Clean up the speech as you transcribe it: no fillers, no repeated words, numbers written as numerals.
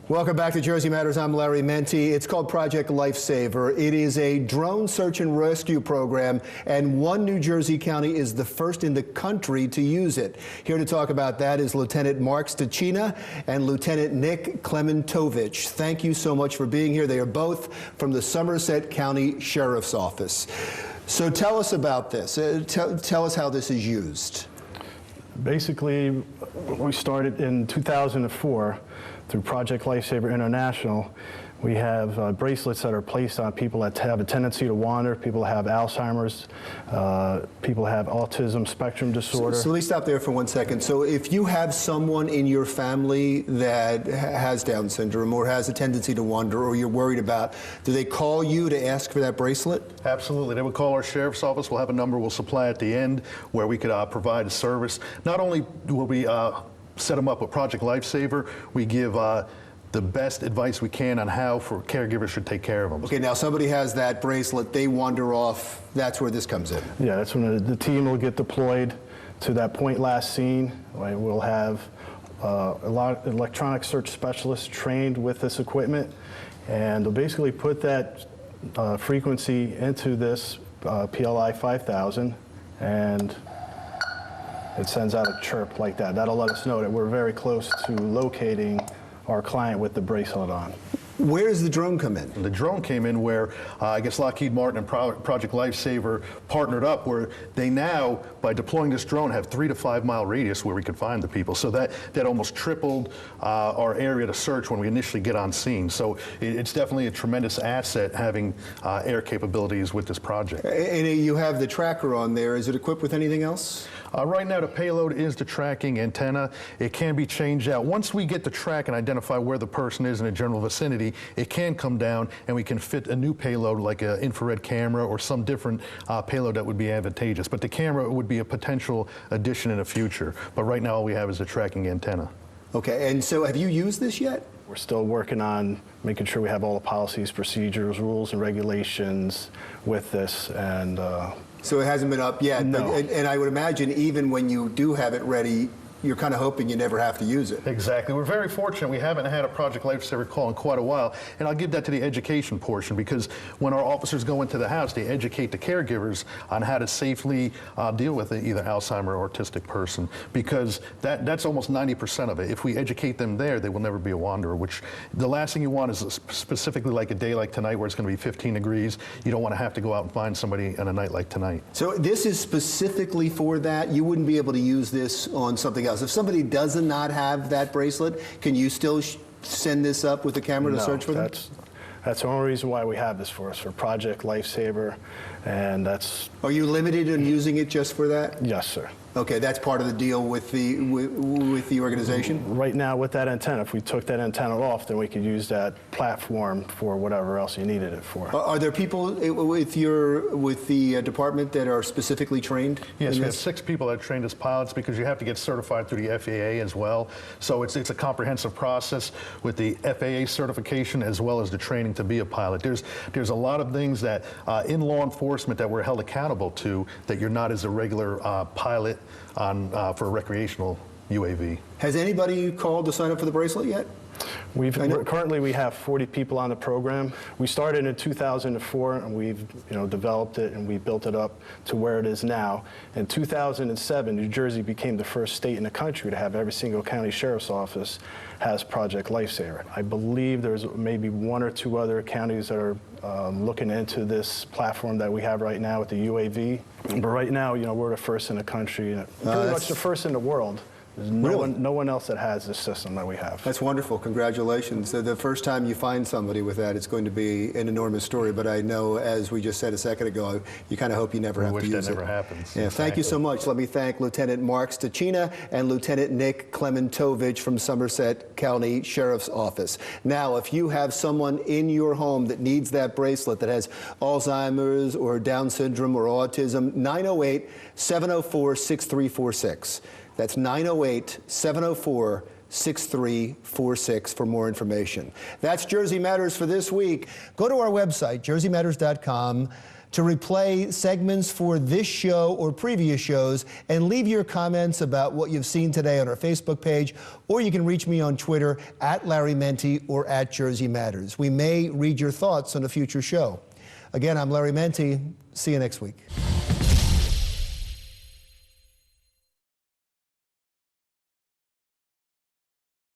Welcome back to Jersey Matters. I'm Larry Menti. It's called Project Lifesaver. It is a drone search and rescue program, and one New Jersey county is the first in the country to use it. Here to talk about that is Lieutenant Mark Stachina and Lieutenant Nick Klementovich. Thank you so much for being here. They are both from the Somerset County Sheriff's Office. So tell us about this. Tell us how this is used. Basically, we started in 2004 through Project Lifesaver International. We have bracelets that are placed on people that have a tendency to wander, people that have Alzheimer's, people that have autism spectrum disorder. So let me stop there for 1 second. So if you have someone in your family that has Down syndrome or has a tendency to wander, or you're worried about, do they call you to ask for that bracelet? Absolutely. They would call our sheriff's office. We'll have a number we'll supply at the end where we could provide a service. Not only will we set them up with Project Lifesaver, we give the best advice we can on how caregivers should take care of them. Okay, now somebody has that bracelet, they wander off, that's where this comes in. Yeah, that's when the team will get deployed to that point last seen. We'll have a lot of electronic search specialists trained with this equipment, and they'll basically put that frequency into this PLI 5000, and it sends out a chirp like that. That'll let us know that we're very close to locating our client with the bracelet on. Where does the drone come in? The drone came in where I guess Lockheed Martin and Project Lifesaver partnered up, where they now, by deploying this drone, have 3 to 5 mile radius where we could find the people. So that almost tripled our area to search when we initially get on scene. So it's definitely a tremendous asset having air capabilities with this project. And you have the tracker on there. Is it equipped with anything else? Right now, the payload is the tracking antenna. It can be changed out. Once we get the track and identify where the person is in a general vicinity, it can come down and we can fit a new payload like an infrared camera or some different payload that would be advantageous. But the camera would be a potential addition in the future. But right now, all we have is a tracking antenna. Okay, and so have you used this yet? We're still working on making sure we have all the policies, procedures, rules, and regulations with this, and so it hasn't been up yet, no. But, and I would imagine even when you do have it ready, you're kind of hoping you never have to use it. Exactly. We're very fortunate. We haven't had a Project Lifesaver call in quite a while, and I'll give that to the education portion, because when our officers go into the house, they educate the caregivers on how to safely deal with either Alzheimer or autistic person, because that's almost 90% of it. If we educate them there, they will never be a wanderer, which the last thing you want is specifically like a day like tonight where it's going to be 15 degrees. You don't want to have to go out and find somebody on a night like tonight. So this is specifically for that? You wouldn't be able to use this on something else? If somebody does not have that bracelet, can you still send this up with the camera to search for them? That's the only reason why we have this for Project Lifesaver, and that's... Are you limited in using it just for that? Yes, sir. Okay, that's part of the deal with the organization? Right now, with that antenna, if we took that antenna off, then we could use that platform for whatever else you needed it for. Are there people with the department that are specifically trained? Yes, we have 6 people that are trained as pilots, because you have to get certified through the FAA as well. So it's a comprehensive process with the FAA certification as well as the training to be a pilot. There's a lot of things that in law enforcement that we're held accountable to that you're not as a regular pilot on for a recreational UAV. Has anybody called to sign up for the bracelet yet? Currently we have 40 people on the program. We started in 2004, and we've developed it and we built it up to where it is now. In 2007, New Jersey became the first state in the country to have every single county sheriff's office has Project Lifesaver. I believe there's maybe 1 or 2 other counties that are looking into this platform that we have right now with the UAV. But right now, we're the first in the country, pretty much the first in the world. There's no one else that has this system that we have. That's wonderful. Congratulations. The first time you find somebody with that, it's going to be an enormous story. But I know, as we just said a second ago, you kind of hope you never have to use it. We wish that never happens. Yeah, thank you so much. Let me thank Lieutenant Mark Stachina and Lieutenant Nick Klementovich from Somerset County Sheriff's Office. Now, if you have someone in your home that needs that bracelet that has Alzheimer's or Down syndrome or autism, 908-704-6346. That's 908-704-6346 for more information. That's Jersey Matters for this week. Go to our website, jerseymatters.com. to replay segments for this show or previous shows, and leave your comments about what you've seen today on our Facebook page, or you can reach me on Twitter at Larry Menti or at Jersey Matters. We may read your thoughts on a future show. Again, I'm Larry Menti. See you next week.